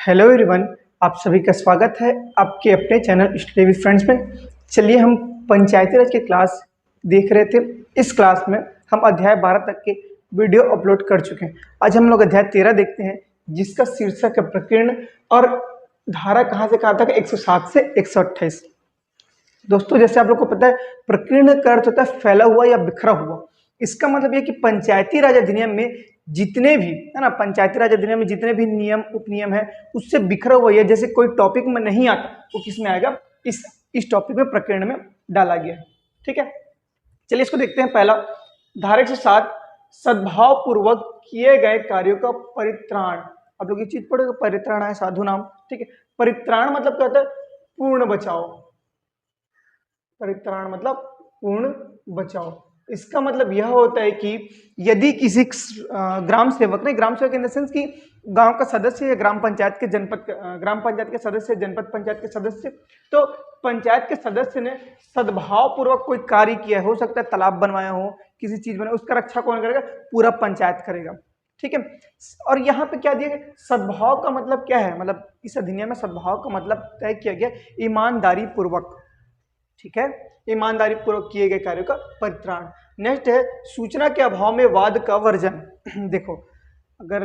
Hello everyone, आप सभी का स्वागत है आपके अपने चैनल स्टडी विद फ्रेंड्स में। चलिए हम पंचायती राज की क्लास देख रहे थे। इस क्लास में हम अध्याय 12 तक के वीडियो अपलोड कर चुके हैं। आज हम लोग अध्याय 13 देखते हैं, जिसका शीर्षक है प्रकीर्ण और धारा कहाँ से कहाँ तक 107 से 128। दोस्तों, जैसे आप लोग को पता है, प्रकीर्ण का अर्थ होता है फैला हुआ या बिखरा हुआ। इसका मतलब यह कि पंचायती राज अधिनियम में जितने भी है ना, पंचायती राज अधिनियम में जितने भी नियम उपनियम है उससे बिखरा हुआ है। जैसे कोई टॉपिक में नहीं आता वो किस में आएगा, इस टॉपिक में प्रकीर्ण में डाला गया है। ठीक है, चलिए इसको देखते हैं। पहला, धारा 107 सद्भाव पूर्वक किए गए कार्यों का परित्राण। आप लोग ये चीज पढ़ोगे, परित्राण है साधु नाम। ठीक है, परित्राण मतलब क्या होता है? पूर्ण बचाओ। परित्राण मतलब पूर्ण बचाओ। इसका मतलब यह होता है कि यदि किसी ग्राम सेवक ने, ग्राम सेवक इन द सेंस कि गांव का सदस्य या ग्राम पंचायत के ग्राम पंचायत के सदस्य, जनपद पंचायत के सदस्य, तो पंचायत के सदस्य ने सद्भाव पूर्वक कोई कार्य किया है, हो सकता है तालाब बनवाया हो, किसी चीज बनाया, उसका रक्षा कौन करेगा? पूरा पंचायत करेगा। ठीक है, और यहाँ पे क्या दिया गया? सद्भाव का मतलब क्या है? मतलब इस अधिनियम में सद्भाव का मतलब तय किया गया ईमानदारी पूर्वक। ठीक है, ईमानदारी पूर्वक किए गए कार्यों का परित्राण। नेक्स्ट है सूचना के अभाव में वाद का वर्जन। देखो, अगर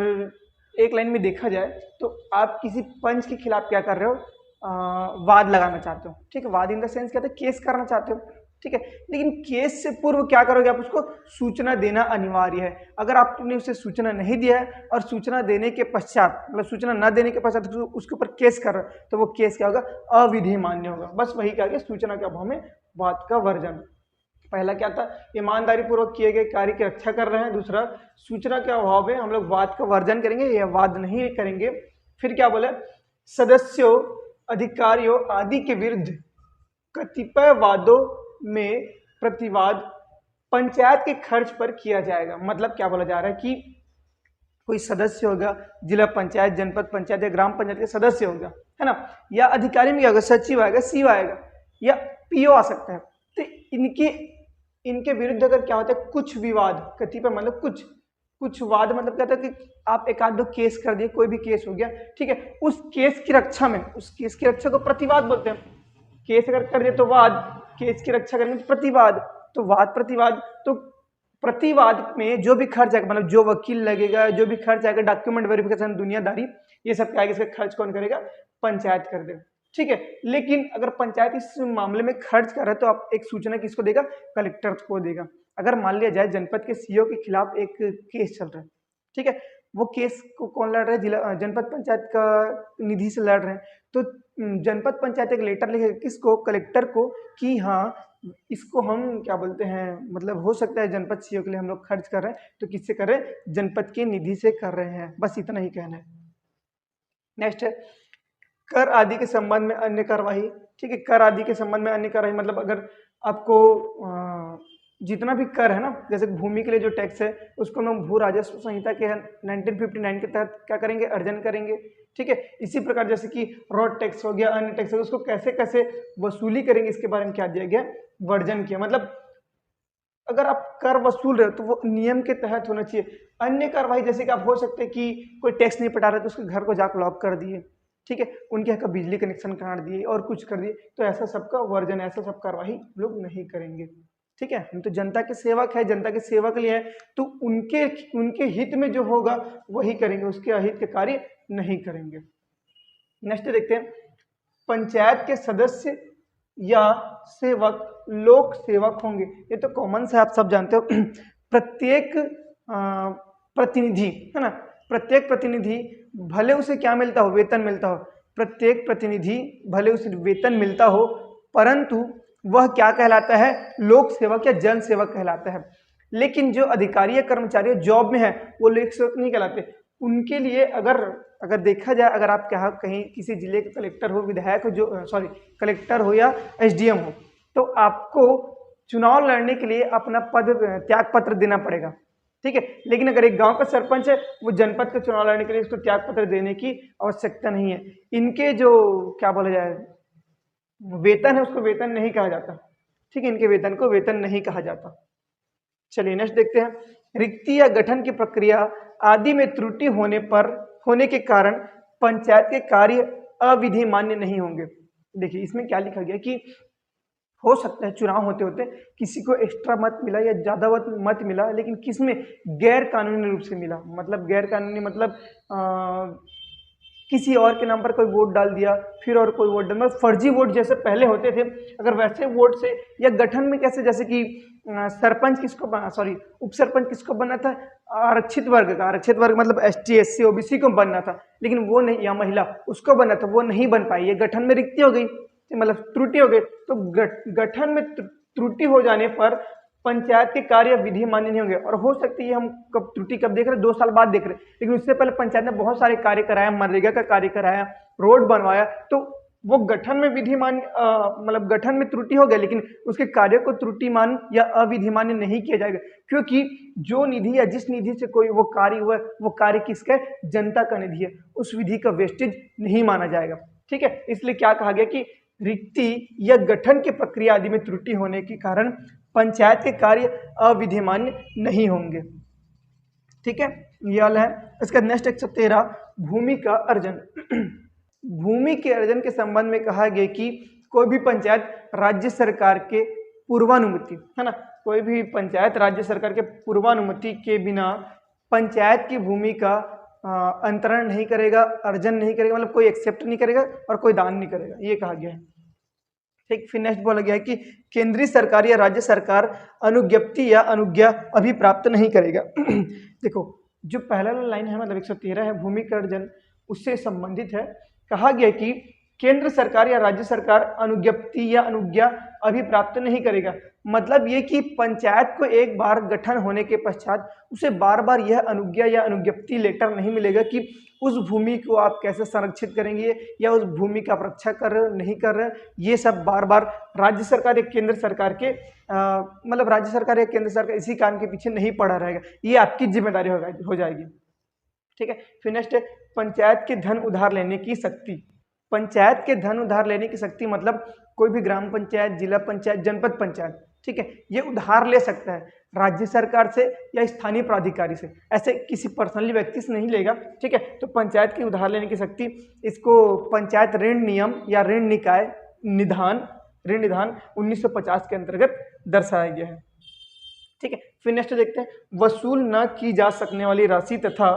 एक लाइन में देखा जाए तो आप किसी पंच के खिलाफ क्या कर रहे हो? वाद लगाना चाहते हो। ठीक है, वाद इन द सेंस क्या होता है? केस करना चाहते हो। ठीक है, लेकिन केस से पूर्व क्या करोगे आप? उसको सूचना देना अनिवार्य है। अगर आपने उसे सूचना नहीं दिया है और सूचना देने के पश्चात, मतलब सूचना न देने के पश्चात उसके ऊपर केस कर रहे हो, तो वो केस क्या होगा? अविधि मान्य होगा। बस वही क्या गया? सूचना के अभाव में वाद का वर्जन। पहला क्या था? ईमानदारी पूर्वक किए गए कार्य की रक्षा कर रहे हैं। दूसरा, सूचना के अभाव में हम लोग वाद का वर्जन करेंगे या वाद नहीं करेंगे। फिर क्या बोले? सदस्यों, अधिकारियों आदि के विरुद्ध कतिपय वादों में प्रतिवाद पंचायत के खर्च पर किया जाएगा। मतलब क्या बोला जा रहा है कि कोई सदस्य होगा, जिला पंचायत, जनपद पंचायत या ग्राम पंचायत के सदस्य होगा, है ना, या अधिकारी में क्या होगा? सचिव आएगा, सीओ आएगा या पीओ आ सकता है। तो इनके विरुद्ध अगर क्या होता है? कुछ विवाद, कतिपय मतलब कुछ वाद, मतलब क्या होता है कि आप एक आध दो केस कर दिए, कोई भी केस हो गया, ठीक है, उस केस की रक्षा में, उस केस की रक्षा को प्रतिवाद बोलते हैं। केस अगर कर दिए तो वाद, केस की रक्षा करेंगे तो प्रतिवाद, तो वाद प्रतिवाद। तो प्रतिवाद में जो भी खर्च आएगा, मतलब जो वकील लगेगा, जो भी खर्च आएगा, डॉक्यूमेंट वेरिफिकेशन, दुनियादारी, ये सब क्या आएगा? इसका खर्च कौन करेगा? पंचायत कर देगा। ठीक है, लेकिन अगर पंचायत इस मामले में खर्च कर रहा है तो आप एक सूचना किसको देगा? कलेक्टर को देगा। अगर मान लिया जाए जनपद के सीईओ के खिलाफ एक केस चल रहा है, ठीक है, वो केस को कौन लड़ रहा है? जिला जनपद पंचायत का निधि से लड़ रहे हैं, तो जनपद पंचायत एक लेटर लिखेगा किसको? कलेक्टर को, कि हाँ इसको हम क्या बोलते हैं, मतलब हो सकता है जनपद सीईओ के लिए हम लोग खर्च कर रहे हैं, तो किससे कर रहे हैं? जनपद के निधि से कर रहे हैं। बस इतना ही कहना है। नेक्स्ट है कर आदि के संबंध में अन्य कार्यवाही। ठीक है, कर आदि के संबंध में अन्य कार्यवाही मतलब अगर आपको जितना भी कर है ना, जैसे भूमि के लिए जो टैक्स है उसको हम भू राजस्व संहिता के 1959 के तहत क्या करेंगे? अर्जन करेंगे। ठीक है, इसी प्रकार जैसे कि रोड टैक्स हो गया, अन्य टैक्स हो गया, उसको कैसे कैसे वसूली करेंगे, इसके बारे में क्या दिया गया? वर्जन किया। मतलब अगर आप कर वसूल रहे हो तो वो नियम के तहत होना चाहिए। अन्य कार्रवाई जैसे कि आप हो सकते हैं कि कोई टैक्स नहीं पटा रहे तो उसके घर को जाकर लॉक कर दिए, ठीक है, उनके यहाँ का बिजली कनेक्शन काट दिए और कुछ कर दिए, तो ऐसा सबका वर्जन, ऐसा सब कार्रवाई लोग नहीं करेंगे। ठीक है, हम तो जनता के सेवक है, जनता के सेवा के लिए है, तो उनके हित में जो होगा वही करेंगे, उसके अहित के कार्य नहीं करेंगे। नेक्स्ट देखते हैं, पंचायत के सदस्य या सेवक लोक सेवक होंगे। ये तो कॉमन से आप सब जानते हो। प्रत्येक प्रतिनिधि, है ना, प्रत्येक प्रतिनिधि भले उसे क्या मिलता हो? वेतन मिलता हो। प्रत्येक प्रतिनिधि भले उसे वेतन मिलता हो, परंतु वह क्या कहलाता है? लोक सेवक या जन सेवक कहलाता है। लेकिन जो अधिकारी या कर्मचारी जॉब में है वो लोक सेवक नहीं कहलाते। उनके लिए अगर देखा जाए, अगर आप क्या कहीं किसी जिले के कलेक्टर हो, विधायक हो, जो कलेक्टर हो या एसडीएम हो, तो आपको चुनाव लड़ने के लिए अपना पद त्याग पत्र देना पड़ेगा। ठीक है, लेकिन अगर एक गांव का सरपंच है, वो जनपद का चुनाव लड़ने के लिए उसको त्याग पत्र देने की आवश्यकता नहीं है। इनके जो क्या बोला जाए वेतन है, उसको वेतन नहीं कहा जाता। ठीक है, इनके वेतन को वेतन नहीं कहा जाता। चलिए नेक्स्ट देखते हैं, रिक्ति या गठन की प्रक्रिया आदि में त्रुटि होने के कारण पंचायत के कार्य अविधि मान्य नहीं होंगे। देखिए इसमें क्या लिखा गया कि हो सकता है चुनाव होते होते किसी को एक्स्ट्रा मत मिला या ज्यादा मत मिला, लेकिन किसमें गैर कानूनी रूप से मिला, मतलब गैर कानूनी मतलब किसी और के नाम पर कोई वोट डाल दिया, फिर और कोई वोट डाल, मतलब फर्जी वोट जैसे पहले होते थे, अगर वैसे वोट से या गठन में कैसे, जैसे कि सरपंच किसको बना, सॉरी उप सरपंच किसको बनना था, आरक्षित वर्ग का, आरक्षित वर्ग मतलब ST SC OBC को बनना था, लेकिन वो नहीं, या महिला उसको बनना था, वो नहीं बन पाई, ये गठन में रिक्ति हो गई, मतलब त्रुटि हो गई। तो गठन में त्रुटि हो जाने पर पंचायत के कार्य विधि मान्य नहीं होंगे। और हो सकती है हम कब त्रुटि कब देख रहे हैं, 2 साल बाद देख रहे हैं, लेकिन उससे पहले पंचायत ने बहुत सारे कार्य कराया, मनरेगा का कार्य कराया, रोड बनवाया, तो वो गठन में विधिमान मतलब गठन में त्रुटि हो गया, लेकिन उसके कार्य को त्रुटिमान या अविधिमान्य नहीं किया जाएगा, क्योंकि जो निधि या जिस निधि से कोई वो कार्य हुआ वो कार्य किसका है, जनता का निधि है, उस विधि का वेस्टेज नहीं माना जाएगा। ठीक है, इसलिए क्या कहा गया कि रिक्ति या गठन की प्रक्रिया आदि में त्रुटि होने के कारण पंचायत के कार्य अविधिमान्य नहीं होंगे। ठीक है, ये वाला है। इसका नेक्स्ट 113 भूमि का अर्जन। भूमि के अर्जन के संबंध में कहा गया कि कोई भी पंचायत राज्य सरकार के पूर्वानुमति, है ना, कोई भी पंचायत राज्य सरकार के पूर्वानुमति के बिना पंचायत की भूमि का अंतरण नहीं करेगा, अर्जन नहीं करेगा, मतलब कोई एक्सेप्ट नहीं करेगा और कोई दान नहीं करेगा, ये कहा गया है। ठीक, फिर नेक्स्ट बोला गया है कि केंद्रीय सरकार या राज्य सरकार अनुज्ञप्ति या अनुज्ञा अभी प्राप्त नहीं करेगा। देखो जो पहला लाइन है, मतलब 113 है, भूमि का अर्जन, उससे संबंधित है। कहा गया कि केंद्र सरकार या राज्य सरकार अनुज्ञप्ति या अनुज्ञा अभी प्राप्त नहीं करेगा, मतलब ये कि पंचायत को एक बार गठन होने के पश्चात उसे बार बार यह अनुज्ञा या अनुज्ञप्ति लेटर नहीं मिलेगा कि उस भूमि को आप कैसे संरक्षित करेंगे या उस भूमि का रक्षा कर रहे हो नहीं कर रहे, ये सब बार बार राज्य सरकार या केंद्र सरकार के मतलब राज्य सरकार या केंद्र सरकार इसी काम के पीछे नहीं पड़ा रहेगा, ये आपकी जिम्मेदारी हो जाएगी। ठीक है, फिर नेक्स्ट है पंचायत के धन उधार लेने की शक्ति। पंचायत के धन उधार लेने की शक्ति मतलब कोई भी ग्राम पंचायत, जिला पंचायत, जनपद पंचायत, ठीक है, ये उधार ले सकता है राज्य सरकार से या स्थानीय प्राधिकारी से, ऐसे किसी पर्सनली व्यक्ति से नहीं लेगा। ठीक है, तो पंचायत की उधार लेने की शक्ति, इसको पंचायत ऋण नियम या ऋण निकाय ऋण निधान 1950 के अंतर्गत दर्शाया गया है। ठीक है, फिर नेक्स्ट देखते हैं वसूल न की जा सकने वाली राशि तथा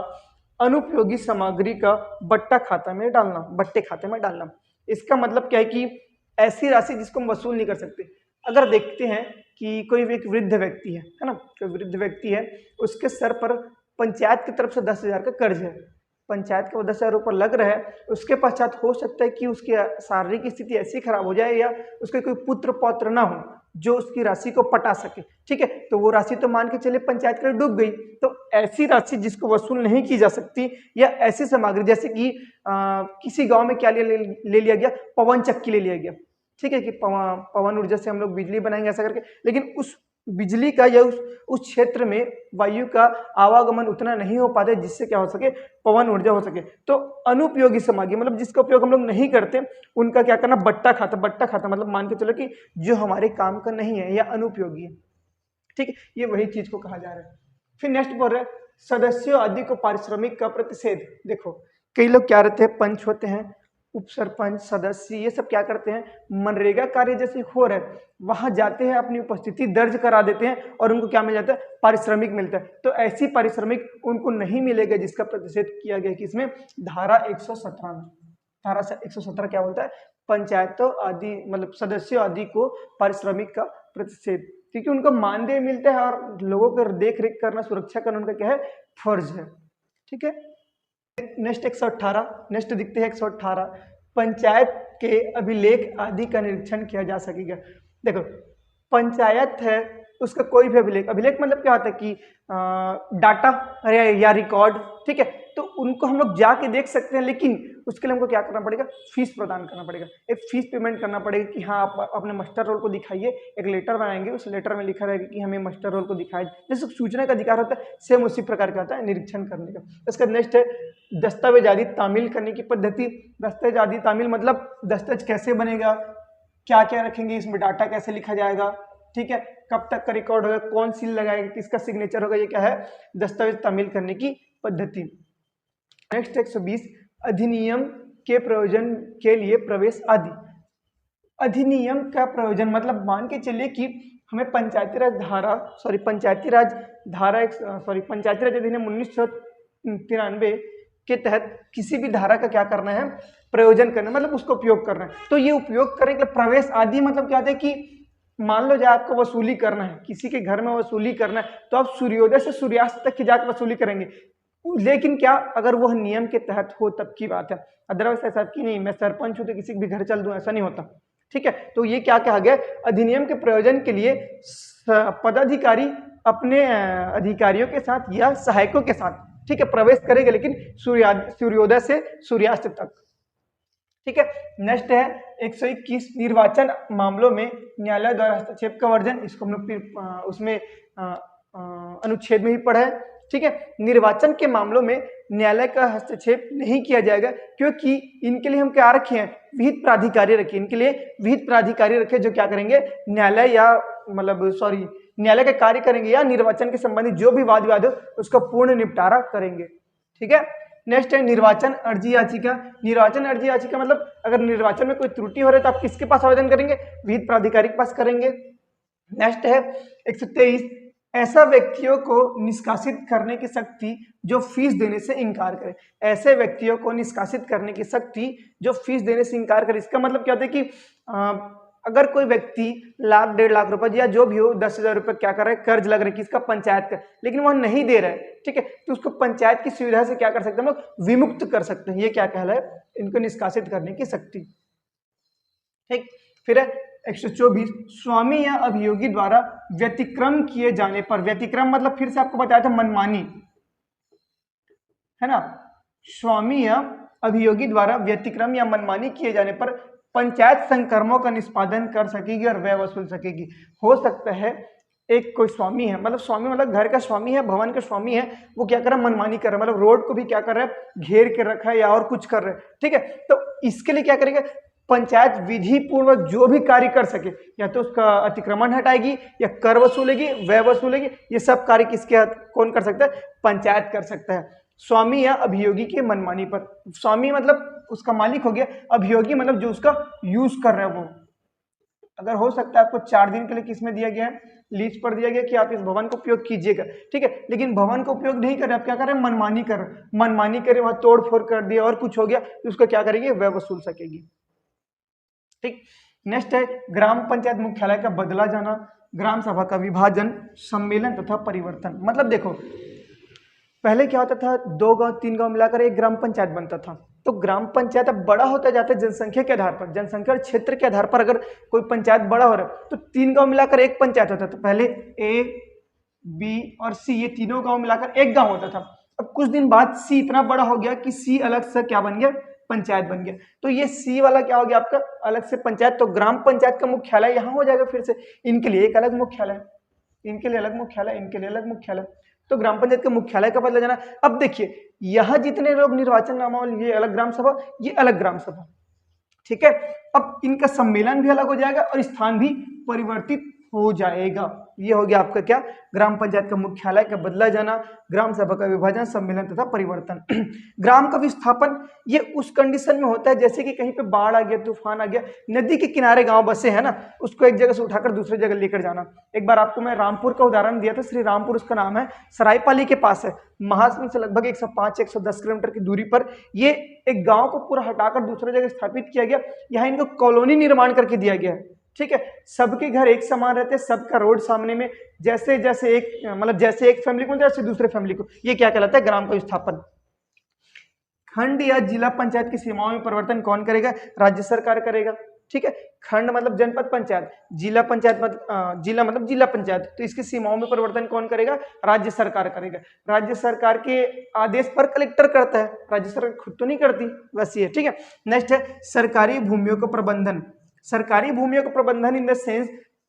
अनुपयोगी सामग्री का बट्टा खाता में डालना, बट्टे खाते में डालना। इसका मतलब क्या है कि ऐसी राशि जिसको हम वसूल नहीं कर सकते। अगर देखते हैं कि कोई भी एक वृद्ध व्यक्ति है ना, कोई वृद्ध व्यक्ति है, उसके सर पर पंचायत की तरफ से 10,000 का कर्ज है, पंचायत के 10,000 रुपये लग रहा है, उसके पश्चात हो सकता है कि उसकी शारीरिक स्थिति ऐसी खराब हो जाए या उसके कोई पुत्र पौत्र ना हो जो उसकी राशि को पटा सके। ठीक है, तो वो राशि तो मान के चले पंचायत के डूब गई, तो ऐसी राशि जिसको वसूल नहीं की जा सकती या ऐसी सामग्री जैसे कि किसी गांव में क्या ले लिया गया, पवन चक्की ले लिया गया। ठीक है, कि पवन ऊर्जा से हम लोग बिजली बनाएंगे ऐसा करके, लेकिन उस बिजली का या उस क्षेत्र में वायु का आवागमन उतना नहीं हो पाता जिससे क्या हो सके, पवन ऊर्जा हो सके। तो अनुपयोगी सामग्री मतलब जिसका उपयोग हम लोग नहीं करते, उनका क्या करना, बट्टा खाता मतलब मान के चलो कि जो हमारे काम का नहीं है या अनुपयोगी है। ठीक है, ये वही चीज को कहा जा रहा है। फिर नेक्स्ट बोल रहा है सदस्यों आदि को पारिश्रमिक का प्रतिषेध। देखो कई लोग क्या रहते हैं, पंच होते हैं, उप सरपंच, सदस्य, ये सब क्या करते हैं, मनरेगा कार्य जैसे हो रहा है वहां जाते हैं, अपनी उपस्थिति दर्ज करा देते हैं और उनको क्या मिल जाता है, पारिश्रमिक मिलता है। तो ऐसी पारिश्रमिक उनको नहीं मिलेगा जिसका प्रतिषेध किया गया कि इसमें धारा 117 में, धारा 117 क्या बोलता है, पंचायतों आदि मतलब सदस्यों आदि को पारिश्रमिक का प्रतिषेध, क्योंकि उनको मानदेय मिलता है और लोगों का देख रेख करना, सुरक्षा करना उनका क्या है, फर्ज है। ठीक है, नेक्स्ट 118, नेक्स्ट दिखते हैं 118 पंचायत के अभिलेख आदि का निरीक्षण किया जा सकेगा। देखो पंचायत है उसका कोई भी अभिलेख मतलब क्या होता है कि डाटा या रिकॉर्ड, ठीक है, तो उनको हम लोग जाके देख सकते हैं, लेकिन उसके लिए हमको क्या करना पड़ेगा, फीस प्रदान करना पड़ेगा, एक फीस पेमेंट करना पड़ेगा कि हाँ आप अपने मास्टर रोल को दिखाइए, एक लेटर बनाएंगे, उस लेटर में लिखा रहेगा कि हमें मास्टर रोल को दिखाए, जैसे सूचना का अधिकार होता है सेम उसी प्रकार का होता है निरीक्षण करने का। इसका नेक्स्ट है दस्तावेजादी तामील करने की पद्धति। दस्तावेजादी तामील मतलब दस्तावेज कैसे बनेगा, क्या क्या रखेंगे इसमें, डाटा कैसे लिखा जाएगा, ठीक है, कब तक का रिकॉर्ड होगा, कौन सील लगाएगा, किसका सिग्नेचर होगा, ये क्या है, दस्तावेज तामील करने की पद्धति। नेक्स्ट 120 अधिनियम के प्रयोजन के लिए प्रवेश आदि। अधिनियम का प्रयोजन मतलब मान के चलिए कि हमें पंचायती राज अधिनियम 1993 के तहत किसी भी धारा का क्या करना है, प्रयोजन करना, मतलब उसका उपयोग करना है। तो ये उपयोग करने के लिए प्रवेश आदि मतलब क्या होता है कि मान लो जाए आपको वसूली करना है, किसी के घर में वसूली करना है, तो आप सूर्योदय से सूर्यास्त तक की जाकर वसूली करेंगे, लेकिन क्या अगर वह नियम के तहत हो तब की बात है, अदरवाइज ऐसा कि नहीं मैं सरपंच हूं तो किसी भी घर चल दूं, ऐसा नहीं होता। ठीक है, तो ये क्या कहा गया, अधिनियम के प्रयोजन के लिए पदाधिकारी अपने अधिकारियों के साथ या सहायकों के साथ, ठीक है, प्रवेश करेंगे, लेकिन सूर्योदय से सूर्यास्त तक। ठीक है, नेक्स्ट है 121 निर्वाचन मामलों में न्यायालय द्वारा हस्तक्षेप का वर्जन। इसको हम लोग उसमें अनुच्छेद में ही पढ़ा है। ठीक है, निर्वाचन के मामलों में न्यायालय का हस्तक्षेप नहीं किया जाएगा, क्योंकि इनके लिए हम क्या रखे हैं, विहित प्राधिकारी रखे, इनके लिए विहित प्राधिकारी रखे जो क्या करेंगे, न्यायालय या न्यायालय का कार्य करेंगे या निर्वाचन के संबंधित जो भी वाद विवाद हो उसका पूर्ण निपटारा करेंगे। ठीक है, नेक्स्ट है निर्वाचन अर्जी याचिका। निर्वाचन अर्जी याचिका मतलब अगर निर्वाचन में कोई त्रुटि हो रही है तो आप किसके पास आवेदन करेंगे, विहित प्राधिकारी के पास करेंगे। नेक्स्ट है 123 ऐसा व्यक्तियों को निष्कासित करने की शक्ति जो फीस देने से इनकार करे। ऐसे व्यक्तियों को निष्कासित करने की शक्ति जो फीस देने से इनकार करे, इसका मतलब क्या होता है कि अगर कोई व्यक्ति लाख 1.5 लाख रुपए या जो भी हो 10,000 रुपए क्या कर रहा है, कर्ज लग रहा है किसका, पंचायत का, लेकिन वह नहीं दे रहा है, ठीक है, तो उसको पंचायत की सुविधा से क्या कर सकते हैं हम लोग, विमुक्त कर सकते हैं। ये क्या कहला है, इनको निष्कासित करने की शक्ति। ठीक, फिर है 124 स्वामी या अभियोगी द्वारा व्यतिक्रम किए जाने पर, व्यतिक्रम मतलब फिर से आपको बताया था मनमानी, है ना, स्वामी या अभियोगी द्वारा व्यतिक्रम या मनमानी किए जाने पर पंचायत संकर्मों का निष्पादन कर सकेगी और व्यय वसूल सकेगी। हो सकता है एक कोई स्वामी है, मतलब स्वामी मतलब घर का स्वामी है, भवन का स्वामी है, वो क्या कर रहा है, मनमानी कर रहा है, मतलब रोड को भी क्या कर रहा है, घेर के रखा है या और कुछ कर रहा है। ठीक है, तो इसके लिए क्या करेगा, पंचायत विधि पूर्वक जो भी कार्य कर सके, या तो उसका अतिक्रमण हटाएगी या कर वसूलेगी, व्यय वसूलेगी, ये सब कार्य किसके कौन कर सकता है, पंचायत कर सकता है। स्वामी या अभियोगी के मनमानी पर, स्वामी मतलब उसका मालिक हो गया, अभियोगी मतलब जो उसका यूज कर रहा है वो। अगर हो सकता है आपको 4 दिन के लिए किसमें दिया गया है, लीज पर दिया गया कि आप इस भवन का उपयोग कीजिएगा, ठीक है, लेकिन भवन का उपयोग नहीं कर रहे, आप क्या कर रहे हैं, मनमानी कर रहे हैं, मनमानी करे, वहां तोड़ फोड़ कर दिया और कुछ हो गया, तो उसको क्या करेगी, व्यय वसूल सकेगी। ठीक, नेक्स्ट है ग्राम पंचायत मुख्यालय का बदला जाना, ग्राम सभा का विभाजन, सम्मेलन तथा परिवर्तन। मतलब देखो पहले क्या होता था, 2 गांव 3 गांव मिलाकर एक ग्राम पंचायत बनता था, तो ग्राम पंचायत अब बड़ा होता जाता है जनसंख्या के आधार पर, जनसंख्या और क्षेत्र के आधार पर अगर कोई पंचायत बड़ा हो रहा है तो 3 गांव मिलाकर एक पंचायत होता था। पहले A, B और C ये तीनों गांव मिलाकर एक गांव होता था। अब कुछ दिन बाद C इतना बड़ा हो गया कि C अलग से क्या बन गया, पंचायत बन गया, तो ये C वाला क्या हो गया आपका अलग से पंचायत, तो ग्राम पंचायत का मुख्यालय यहाँ हो जाएगा। फिर से इनके लिए एक अलग मुख्यालय, इनके लिए अलग मुख्यालय, इनके लिए अलग मुख्यालय, तो ग्राम पंचायत के मुख्यालय का बदला जाना। अब देखिए यहाँ जितने लोग निर्वाचन नामावली, ये अलग ग्राम सभा, ये अलग ग्राम सभा, ठीक है, अब इनका सम्मेलन भी अलग हो जाएगा और स्थान भी परिवर्तित हो जाएगा। ये हो गया आपका क्या, ग्राम पंचायत का मुख्यालय का बदला जाना, ग्राम सभा का विभाजन, सम्मेलन तथा परिवर्तन। ग्राम का विस्थापन ये उस कंडीशन में होता है जैसे कि कहीं पे बाढ़ आ गया, तूफान आ गया, नदी के किनारे गांव बसे है ना, उसको एक जगह से उठाकर दूसरी जगह लेकर जाना। एक बार आपको मैं रामपुर का उदाहरण दिया था, श्री रामपुर उसका नाम है, सरायपाली के पास है, महासमुंद से लगभग 105-110 किलोमीटर की दूरी पर। ये एक गांव को पूरा हटाकर दूसरी जगह स्थापित किया गया, यहाँ इनको कॉलोनी निर्माण करके दिया गया है। ठीक है, सबके घर एक समान रहते हैं, सबका रोड सामने में, जैसे जैसे एक मतलब जैसे एक फैमिली को जैसे दूसरे फैमिली को, ये क्या कहलाता है, ग्राम का विस्थापन। खंड या जिला पंचायत की सीमाओं में परिवर्तन कौन करेगा, राज्य सरकार करेगा। ठीक है, खंड मतलब जनपद पंचायत, जिला पंचायत मतलब जिला मतलब जिला पंचायत, तो इसकी सीमाओं में परिवर्तन कौन करेगा, राज्य सरकार करेगा। राज्य सरकार के आदेश पर कलेक्टर करता है, राज्य सरकार खुद तो नहीं करती, बस ये। ठीक है, नेक्स्ट है सरकारी भूमियों का प्रबंधन। सरकारी भूमियों का प्रबंधन इन द सेंस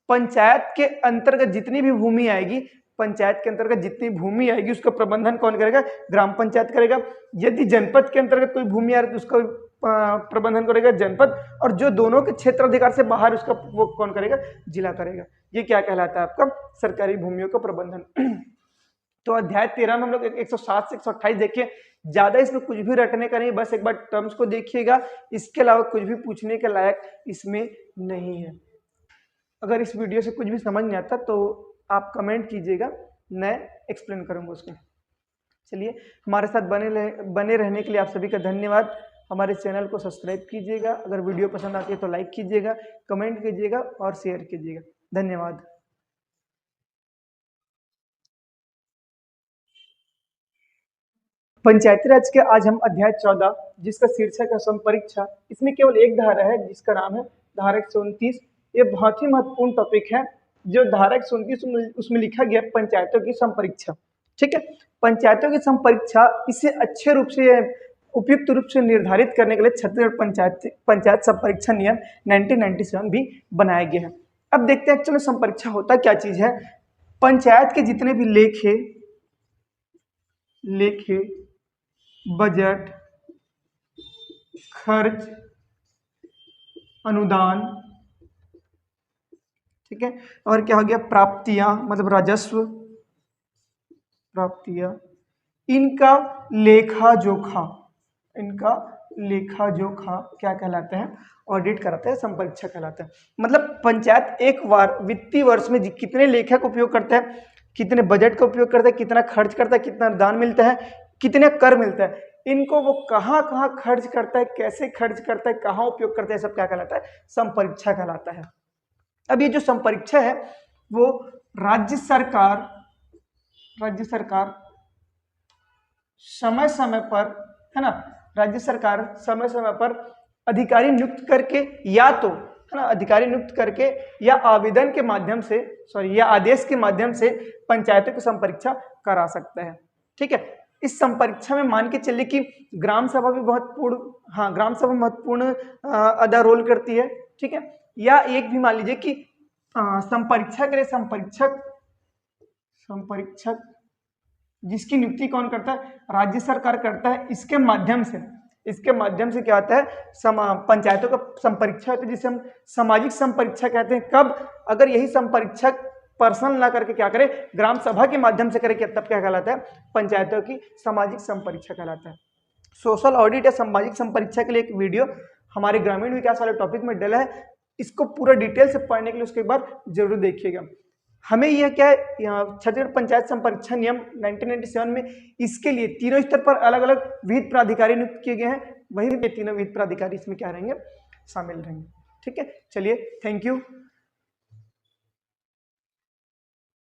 पंचायत के अंतर्गत जितनी भी भूमि आएगी, पंचायत के अंतर्गत जितनी भूमि आएगी उसका प्रबंधन कौन करेगा, ग्राम पंचायत करेगा। यदि जनपद के अंतर्गत कोई भूमि आ रही है तो उसका प्रबंधन करेगा जनपद, और जो दोनों के क्षेत्र अधिकार से बाहर उसका वो कौन करेगा, जिला करेगा। ये क्या कहलाता है आपका, सरकारी भूमियों का प्रबंधन। तो अध्याय 13 में हम लोग 107 से 128 देखिए, ज्यादा इसमें कुछ भी रटने का नहीं, बस एक बार टर्म्स को देखिएगा, इसके अलावा कुछ भी पूछने के लायक इसमें नहीं है। अगर इस वीडियो से कुछ भी समझ नहीं आता तो आप कमेंट कीजिएगा, मैं एक्सप्लेन करूंगा उसको। चलिए, हमारे साथ बने रहने के लिए आप सभी का धन्यवाद। हमारे चैनल को सब्सक्राइब कीजिएगा, अगर वीडियो पसंद आती है तो लाइक कीजिएगा, कमेंट कीजिएगा और शेयर कीजिएगा। धन्यवाद। पंचायती राज के आज हम अध्याय 14 जिसका शीर्षक है संपरीक्षा, इसमें केवल एक धारा है जिसका नाम है धारा 129। ये बहुत ही महत्वपूर्ण टॉपिक है। जो धारा 129 उसमें लिखा गया पंचायतों की संपरीक्षा। ठीक है, पंचायतों की संपरीक्षा इसे अच्छे रूप से उपयुक्त रूप से निर्धारित करने के लिए छत्तीसगढ़ पंचायत संपरीक्षा नियम 1997 भी बनाया गया है। अब देखते हैं एक्चुअली संपरीक्षा होता क्या चीज है। पंचायत के जितने भी लेखे बजट, खर्च, अनुदान, ठीक है, और क्या हो गया प्राप्तियां, मतलब राजस्व प्राप्तियां, इनका लेखा जोखा क्या कहलाता है, ऑडिट कराता है, संपरीक्षा कहलाता है। मतलब पंचायत एक बार वित्तीय वर्ष में कितने लेखा का उपयोग करता है, कितने बजट का उपयोग करता है, कितना खर्च करता है, कितना अनुदान मिलता है, कितने कर मिलता है, इनको वो कहाँ कहाँ खर्च करता है, कैसे खर्च करता है, कहाँ उपयोग करता है, सब क्या कहलाता है, संपरीक्षा कहलाता है। अब ये जो संपरीक्षा है वो राज्य सरकार समय समय पर, है ना, राज्य सरकार समय समय पर अधिकारी नियुक्त करके या तो, है ना, अधिकारी नियुक्त करके या आवेदन के माध्यम से, या आदेश के माध्यम से पंचायतों की संपरीक्षा करा सकता है। ठीक है, इस संपरीक्षा में मान के चलिए कि ग्राम सभा भी ग्राम सभा महत्वपूर्ण अदा रोल करती है। ठीक है, या एक भी मान लीजिए कि संपरीक्षा के लिए संपरीक्षक जिसकी नियुक्ति कौन करता है, राज्य सरकार करता है। इसके माध्यम से क्या होता है, पंचायतों का संपरीक्षा होता है जिसे हम सामाजिक संपरीक्षा कहते हैं। कब, अगर यही संपरीक्षक पर्सनल ना करके क्या करे, ग्राम सभा के माध्यम से करे, तब क्या कहलाता है, पंचायतों की सामाजिक संपरीक्षा कहलाता है। सोशल ऑडिट या सामाजिक संपरीक्षा के लिए एक वीडियो हमारे ग्रामीण विकास वाले टॉपिक में डला है, इसको पूरा डिटेल से पढ़ने के लिए उसके बाद जरूर देखिएगा। हमें यह क्या है, छत्तीसगढ़ पंचायत संपरीक्षा नियम 1997 में इसके लिए तीनों स्तर पर अलग अलग विहित प्राधिकारी नियुक्त किए गए हैं, वही तीनों विहित प्राधिकारी इसमें क्या रहेंगे, शामिल रहेंगे। ठीक है, चलिए, थैंक यू।